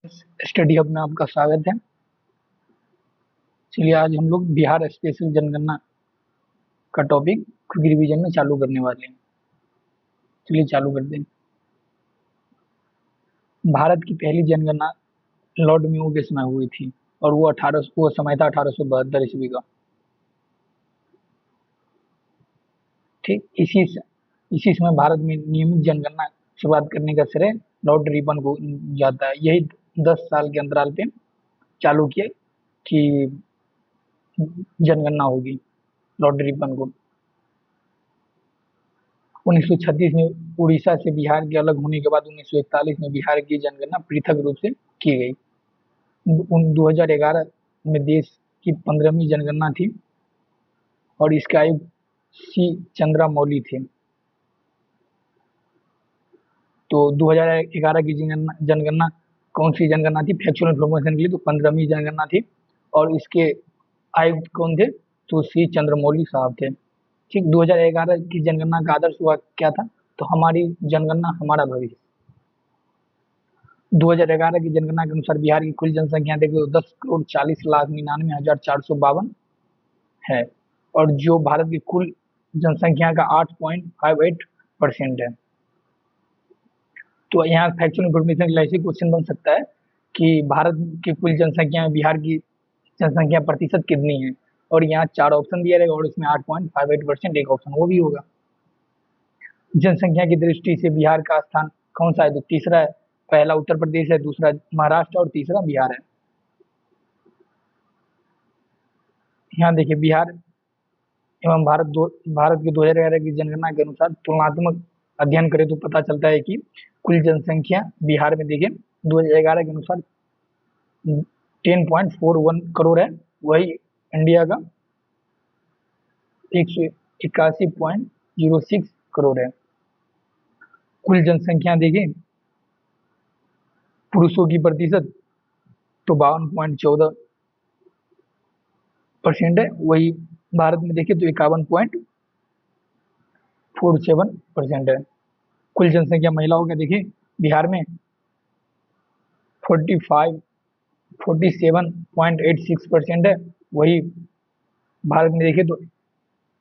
Study hub में आपका स्वागत है। चलिए आज हम लोग बिहार स्पेशल जनगणना का टॉपिक क्विक रिवीजन में चालू करने वाले हैं। चलिए चालू करते हैं। भारत की पहली जनगणना लॉर्ड म्यू के समय हुई थी और वो समय था 1872 ईस्वी का। ठीक इसी समय भारत में नियमित जनगणना शुरुआत करने का श्रेय लॉर्ड रिपन को जाता है। यही 10 साल के अंतराल पे चालू किया कि जनगणना होगी लॉर्ड रिपन को। 1936 में उड़ीसा से बिहार के अलग होने के बाद 1941 में बिहार की जनगणना पृथक रूप से की गई। 2011 में देश की 15वीं जनगणना थी और इसके आयुक्त सी चंद्रामौली थे। तो 2011 की जनगणना कौन सी जनगणना थी? फैक्चुअल इन्फॉर्मेशन के लिए तो 15वीं जनगणना थी और इसके आयुक्त कौन थे? तो सी चंद्रमौली साहब थे। ठीक 2011 की जनगणना का आदर्श हुआ क्या था? तो हमारी जनगणना हमारा भविष्य। 2011 की जनगणना के अनुसार बिहार की कुल जनसंख्या देखिए तो 10,40,99,452 है और जो भारत की कुल जनसंख्या का 8.58% है। तो यहाँ फैक्चुअल इन्फॉर्मेशन के लिए ऐसे क्वेश्चन बन सकता है कि भारत की कुल जनसंख्या में बिहार की जनसंख्या प्रतिशत कितनी है, और यहाँ 4 ऑप्शन दिया रहेगा और इसमें 8.58% एक ऑप्शन वो भी होगा। जनसंख्या की दृष्टि से बिहार का स्थान कौन सा है? तो तीसरा है। पहला उत्तर प्रदेश है, दूसरा महाराष्ट्र और तीसरा बिहार है। यहाँ देखिए बिहार एवं भारत के 2011 की जनगणना के अनुसार तुलनात्मक अध्ययन करें तो पता चलता है कि कुल जनसंख्या बिहार में देखिए 2011 के अनुसार 10.41 करोड़ है, वही इंडिया का 181.06 करोड़ है। कुल जनसंख्या देखें पुरुषों की प्रतिशत तो 52.14% है, वही भारत में देखें तो 51.47% है। कुल जनसंख्या महिलाओं का देखें बिहार में 47.86% है, वही भारत में देखें तो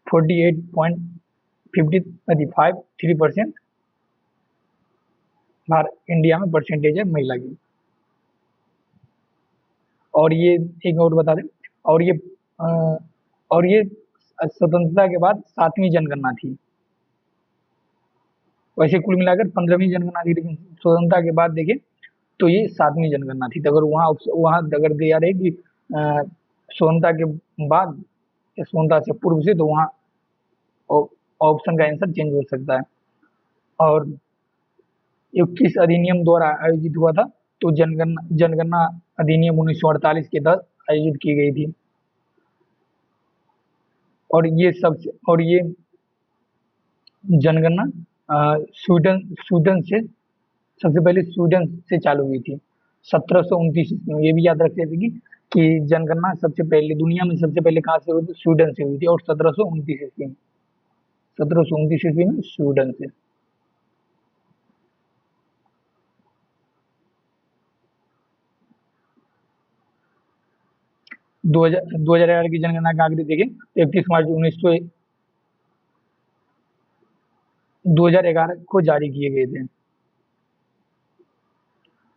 48.53% इंडिया में परसेंटेज है महिला की। और ये एक और बता दें, और ये स्वतंत्रता के बाद 7वीं जनगणना थी। वैसे कुल मिलाकर 15वीं जनगणना थी, लेकिन स्वतंत्रता के बाद देखें तो ये 7वीं जनगणना थी। तो अगर वहाँ अगर दिया रहे कि स्वतंत्रता के बाद या स्वतंत्रता से पूर्व से, तो वहाँ ऑप्शन का आंसर चेंज हो सकता है। और ये किस अधिनियम द्वारा आयोजित हुआ था? तो जनगणना अधिनियम 1948 के तहत आयोजित की गई थी। और ये जनगणना स्वीडन से सबसे पहले स्वीडन से चालू हुई थी 1729 में। ये भी याद रख लेते कि जनगणना सबसे पहले दुनिया में सबसे पहले कहाँ से हुई थी? स्वीडन से हुई थी और 1729 ईस्वी में 1729 ईस्वी में स्वीडन से। दो हजार 11 की जनगणना का आंकड़े देखें तो 31 मार्च 2011 को जारी किए गए थे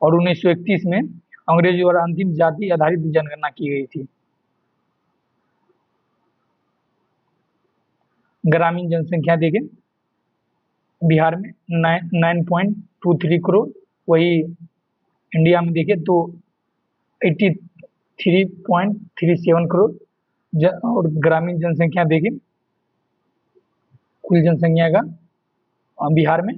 और 1931 में अंग्रेजों द्वारा अंतिम जाति आधारित जनगणना की गई थी। ग्रामीण जनसंख्या देखें बिहार में 9.23 करोड़, वही इंडिया में देखें तो 83.37 करोड़। और ग्रामीण जनसंख्या देखें कुल जनसंख्या का बिहार में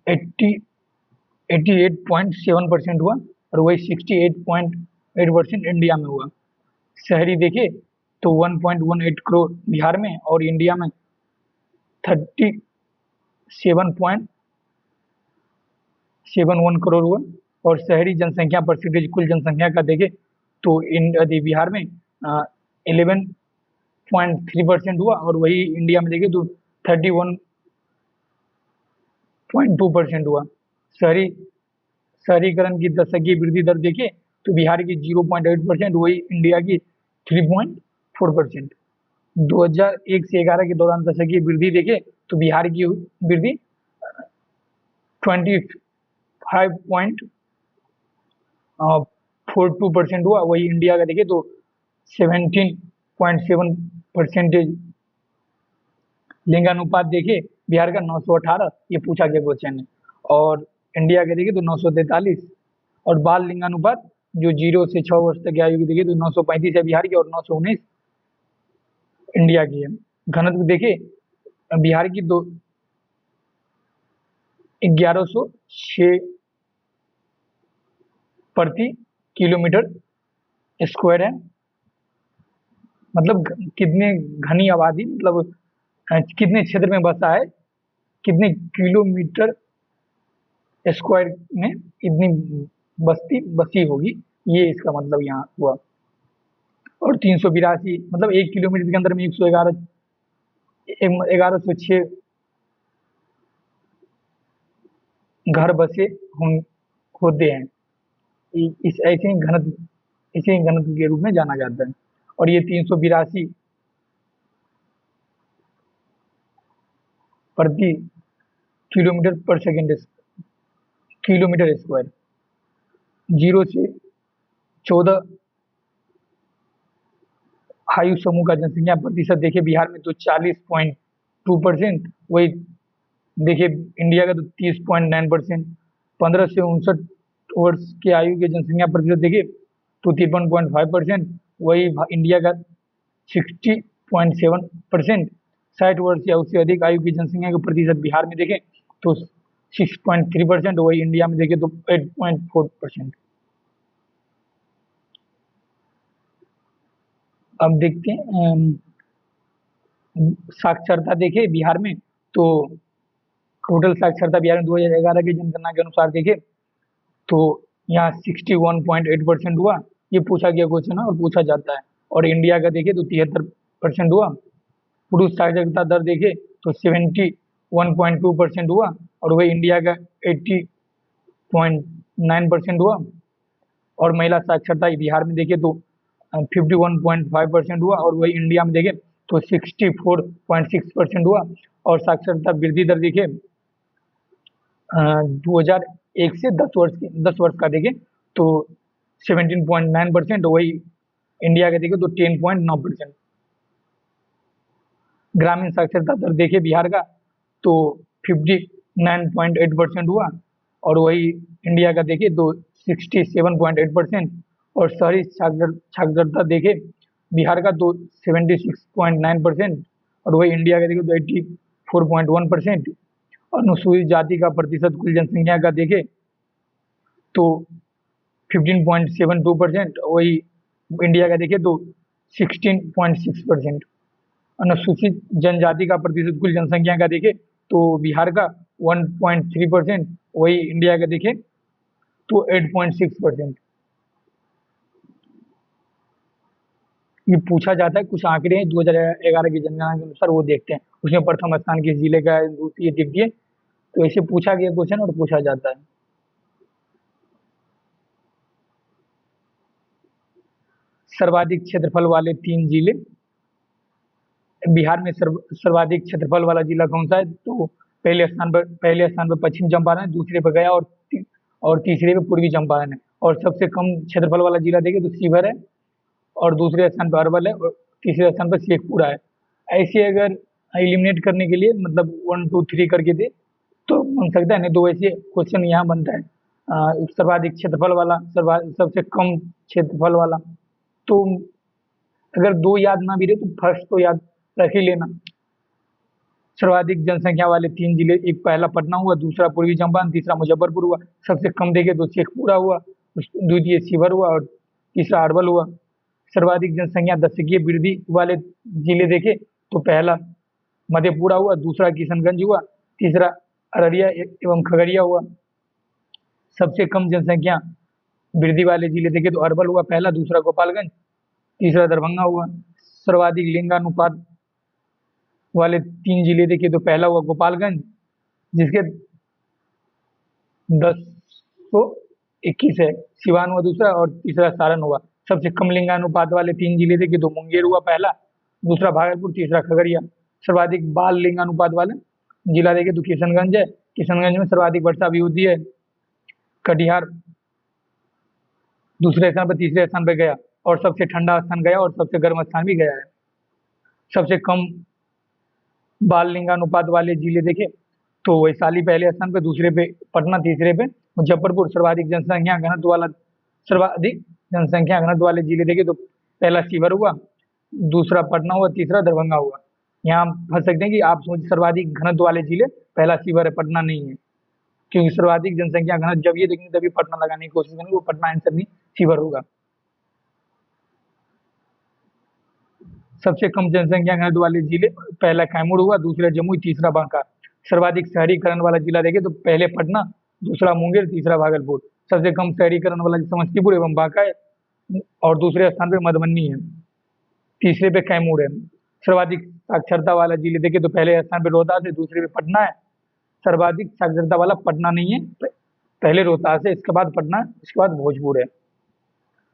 88.7% हुआ और वही 68.8% इंडिया में हुआ। शहरी देखे तो 1.18 करोड़ बिहार में और इंडिया में 37.71 करोड़ हुआ। और शहरी जनसंख्या परसेंटेज कुल जनसंख्या का देखे तो बिहार में 11.3% हुआ और वही इंडिया में देखे तो 31.2% हुआ। शहरी शहरीकरण की दशकीय वृद्धि दर देखें तो बिहार की 0.8%, वही इंडिया की 3.4%। 2001 से 11 के दौरान दशकीय वृद्धि देखें तो बिहार की वृद्धि 25.42% हुआ, वही इंडिया का देखें तो 17.7%। लिंगानुपात देखे बिहार का 918, ये पूछा गया क्वेश्चन है, और इंडिया का देखे तो 943। और बाल लिंगानुपात जो 0 से 6 वर्ष तक की आयु की देखे तो 935 है बिहार की, और 919 इंडिया की है। घनत्व देखे बिहार की 1106 प्रति किलोमीटर स्क्वायर है। मतलब कितने घनी आबादी, मतलब कितने क्षेत्र में बसा है, कितने किलोमीटर स्क्वायर में इतनी बस्ती बसी होगी, ये इसका मतलब यहाँ हुआ। और 382 मतलब 1 किलोमीटर के अंदर में 1106 घर बसे होते हैं। इस ऐसे ही घनत्व, इसे ही घनत्व के रूप में जाना जाता है। और ये 382 प्रति किलोमीटर पर सेकेंड किलोमीटर स्क्वायर। 0 से 14 आयु समूह का जनसंख्या प्रतिशत देखे बिहार में तो 40.2%, वही देखिए इंडिया का तो 30.9%। 15 से 59 वर्ष के आयु के जनसंख्या प्रतिशत देखे तो 53.5%, वही इंडिया का 60.7%। 60 वर्ष या उससे अधिक आयु की जनसंख्या का प्रतिशत बिहार में देखें तो 6.3%, वही इंडिया में देखें तो 8.4%। अब देखते हैं साक्षरता देखे बिहार में तो टोटल साक्षरता बिहार में 2011 की जनगणना के अनुसार देखे तो यहाँ 61.8% हुआ। ये पूछा गया क्वेश्चन है और पूछा जाता है। और इंडिया का देखे तो 73% हुआ। पुरुष साक्षरता दर देखे तो 71.2% हुआ, और वही इंडिया का 80.9% हुआ। और महिला साक्षरता बिहार में देखे तो 51.5% हुआ, और वही इंडिया में देखे तो 64.6% हुआ। और साक्षरता वृद्धि दर देखे 2001 से 10 वर्ष का देखे तो 17.9%, वही इंडिया का देखे तो 10.9%। ग्रामीण साक्षरता दर देखे बिहार का तो 59.8% हुआ, और वही इंडिया का देखे तो 67.8%। और शहरी साक्षरता देखे बिहार का तो 76.9%, और वही इंडिया का देखे तो 84.1%। अनुसूचित जाति का प्रतिशत कुल जनसंख्या का देखे तो 15.72%, वही इंडिया का देखे तो 16.6%। अनुसूचित जनजाति का प्रतिशत कुल जनसंख्या का देखे तो बिहार का 1.3%, वही इंडिया का देखे तो 8.6%। ये पूछा जाता है, कुछ आंकड़े हैं 2011 की जनगणना के अनुसार, वो देखते हैं। उसमें प्रथम स्थान किस जिले का है, ये देखिए। तो ऐसे पूछा गया क्वेश्चन और पूछा जाता है। सर्वाधिक क्षेत्रफल वाले 3 जिले बिहार में सर्वाधिक क्षेत्रफल वाला जिला कौन सा है? तो पहले स्थान पर पश्चिम चंपारण, दूसरे पर गया, और तीसरे पे पूर्वी चंपारण है। और सबसे कम क्षेत्रफल वाला जिला देखे तो शिवहर है, और दूसरे स्थान पर अरवल है, और तीसरे स्थान पर शेखपुरा है। ऐसे अगर एलिमिनेट करने के लिए मतलब 1 2 3 करके दे तो बन सकता है, नहीं तो वैसे क्वेश्चन यहाँ बनता है सर्वाधिक क्षेत्रफल वाला, सबसे कम क्षेत्रफल वाला। तो अगर 2 याद ना भी रहे तो फर्स्ट तो याद रख ही लेना। सर्वाधिक जनसंख्या वाले 3 जिले, एक पहला पटना हुआ, दूसरा पूर्वी चंपारण, तीसरा मुजफ्फरपुर हुआ। सबसे कम देखे तो शेखपुरा हुआ, द्वितीय शिवहर हुआ, और तीसरा अरवल हुआ। सर्वाधिक जनसंख्या दशकीय वृद्धि वाले जिले देखे तो पहला मधेपुरा हुआ, दूसरा किशनगंज हुआ, तीसरा अररिया एवं खगड़िया हुआ। सबसे कम जनसंख्या वृद्धि वाले जिले देखे तो अरवल हुआ पहला, दूसरा गोपालगंज, तीसरा दरभंगा हुआ। सर्वाधिक लिंगानुपात वाले 3 जिले देखे तो पहला हुआ गोपालगंज, जिसके 21 है, सिवान हुआ दूसरा और तीसरा सारण हुआ। सबसे कम लिंगानुपात वाले 3 जिले थे कि तो मुंगेर हुआ पहला, दूसरा भागलपुर, तीसरा खगड़िया। सर्वाधिक बाल लिंगानुपात वाले जिला देखे तो किशनगंज है, किशनगंज में सर्वाधिक वर्षा भी होती है। कटिहार दूसरे स्थान पर, तीसरे स्थान पर गया, और सबसे ठंडा स्थान गया और सबसे गर्म स्थान भी गया है। सबसे कम बाल लिंगानुपात वाले जिले देखे तो वैशाली पहले स्थान पे, दूसरे पे पटना, तीसरे पे मुजफ्फरपुर। सर्वाधिक जनसंख्या घनत्व वाले जिले देखे तो पहला शिवहर हुआ, दूसरा पटना हुआ, तीसरा दरभंगा हुआ। यहाँ फंस सकते हैं कि आप सोच सर्वाधिक घनत्व वाले जिले, पहला शिवहर है, पटना नहीं है, क्योंकि सर्वाधिक जनसंख्या घनत्व जब ये देखेंगे तभी पटना लगाने की कोशिश करेंगे, वो पटना आंसर नहीं, शिवहर होगा। सबसे कम जनसंख्या घनत्व वाले जिले, पहला कैमूर हुआ, दूसरा जमुई, तीसरा बांका। सर्वाधिक शहरीकरण वाला जिला देखे तो पहले पटना, दूसरा मुंगेर, तीसरा भागलपुर। सबसे कम शहरीकरण वाला समस्तीपुर एवं बांका है, और दूसरे स्थान पे मधुबनी है, तीसरे पे कैमूर है। सर्वाधिक साक्षरता वाला जिले देखे तो पहले स्थान पे रोहतास है, दूसरे पे पटना है। सर्वाधिक साक्षरता वाला पटना नहीं है, पहले रोहतास है, इसके बाद पटना, इसके बाद भोजपुर है।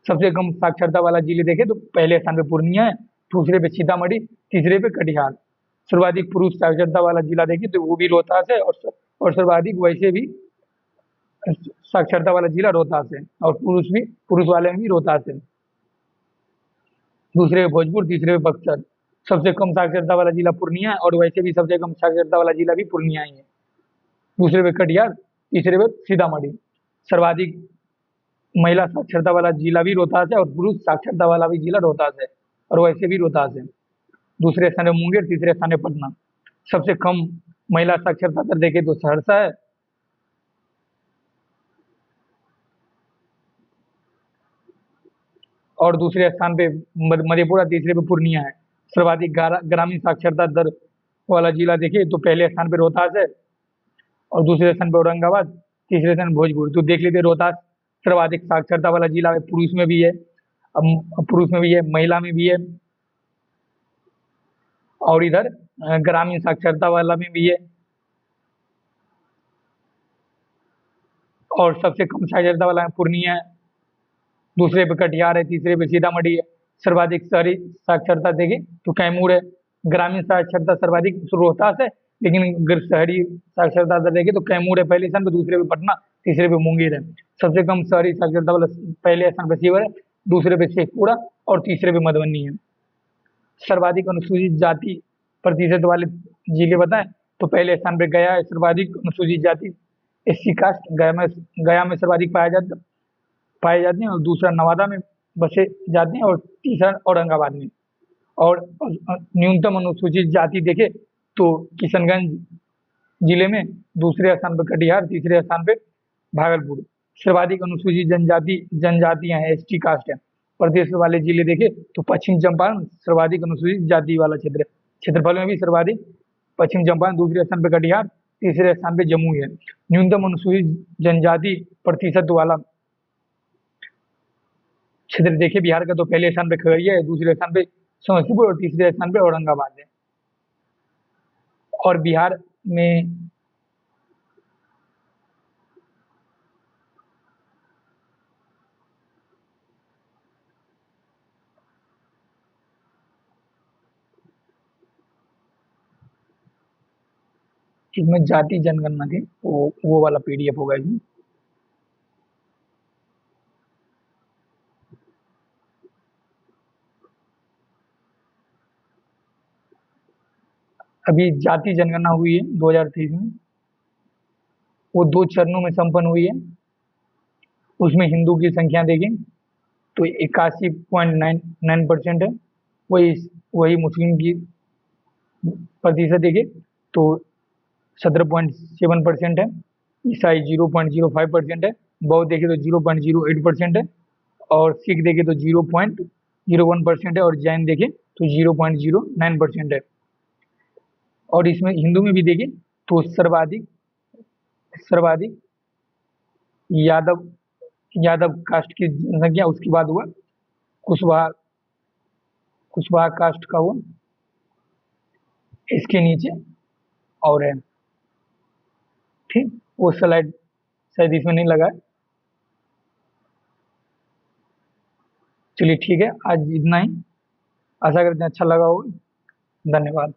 सबसे कम साक्षरता वाला जिले देखे तो पहले स्थान पे पूर्णिया है, दूसरे पे सीतामढ़ी, तीसरे पे कटिहार। सर्वाधिक पुरुष साक्षरता वाला जिला देखे तो वो भी रोहतास है, और सर्वाधिक वैसे भी साक्षरता वाला जिला रोहतास है, और पुरुष वाले में भी रोहतास है। दूसरे पे भोजपुर, तीसरे पे बक्सर। सबसे कम साक्षरता वाला जिला पूर्णिया है, और वैसे भी सबसे कम साक्षरता वाला जिला भी पूर्णिया ही है। दूसरे पे कटिहार, तीसरे पे सीतामढ़ी। सर्वाधिक महिला साक्षरता वाला जिला भी रोहतास है, और पुरुष साक्षरता वाला भी जिला रोहतास है, और वैसे भी रोहतास है। दूसरे स्थान पे मुंगेर, तीसरे स्थान पे पटना। सबसे कम महिला साक्षरता दर देखे तो सहरसा है, और दूसरे स्थान पे मधेपुरा, तीसरे पे पूर्णिया है। सर्वाधिक ग्रामीण साक्षरता दर वाला जिला देखे तो पहले स्थान पे रोहतास है, और दूसरे स्थान पे औरंगाबाद, तीसरे स्थान भोजपुर। तो देख लीजिए, रोहतास सर्वाधिक साक्षरता वाला जिला है, पुरुष में भी है, पुरुष में भी है, महिला में भी है, और इधर ग्रामीण साक्षरता वाला में भी है। और सबसे कम साक्षरता वाला पूर्णिया है, दूसरे पे कटिहार है, तीसरे पे सीतामढ़ी है। सर्वाधिक शहरी साक्षरता देखें तो कैमूर है। ग्रामीण साक्षरता सर्वाधिक रोहतास है, लेकिन अगर शहरी साक्षरता दर देखें तो कैमूर है पहले स्थान पे, दूसरे पे पटना, तीसरे पे मुंगेर है। सबसे कम शहरी साक्षरता वाला पहले स्थान पे शिवहर है, दूसरे पे शेखपुरा, और तीसरे पे मधुबनी है। सर्वाधिक अनुसूचित जाति प्रतिशत वाले जिले बताएं तो पहले स्थान पे गया है, सर्वाधिक अनुसूचित जाति SC कास्ट गया में सर्वाधिक पाए जाते हैं, और दूसरा नवादा में बसे जाते हैं, और तीसरा औरंगाबाद में। और न्यूनतम अनुसूचित जाति देखे तो किशनगंज जिले में, दूसरे स्थान पर कटिहार, तीसरे स्थान पे भागलपुर। सर्वाधिक अनुसूचित जनजातियां हैं, ST कास्ट है। प्रदेश वाले जिले देखे तो पश्चिम चंपारण सर्वाधिक अनुसूचित जाति वाला क्षेत्र है। क्षेत्रफल में भी सर्वाधिक पश्चिम चंपारण, दूसरे स्थान पर कटिहार, तीसरे स्थान पे जमुई है। न्यूनतम अनुसूचित जनजाति प्रतिशत वाला क्षेत्र देखे बिहार का तो पहले स्थान पे खगड़िया है, दूसरे स्थान पे समस्तीपुर, और तीसरे स्थान पे औरंगाबाद है। और बिहार में इसमें जाति जनगणना थी, वो वाला PDF होगा इसमें। अभी जाति जनगणना हुई है 2023 में, वो 2 चरणों में संपन्न हुई है। उसमें हिंदू की संख्या देखें तो 81.99% है, वही वही मुस्लिम की प्रतिशत देखें तो 17.7% है, ईसाई 0.05% है, बौद्ध देखे तो 0.08% है, और सिख देखे तो 0.01% है, और जैन देखे तो 0.09% है। और इसमें हिंदू में भी देखें तो सर्वाधिक यादव यादव कास्ट की जनसंख्या, उसके बाद हुआ कुशवाहा कुशवाहा कास्ट का हुआ, इसके नीचे और है। ठीक, वो स्लाइड शायद इसमें नहीं लगा है। चलिए ठीक है, आज इतना ही। आशा करते हैं अच्छा लगा होगा। धन्यवाद।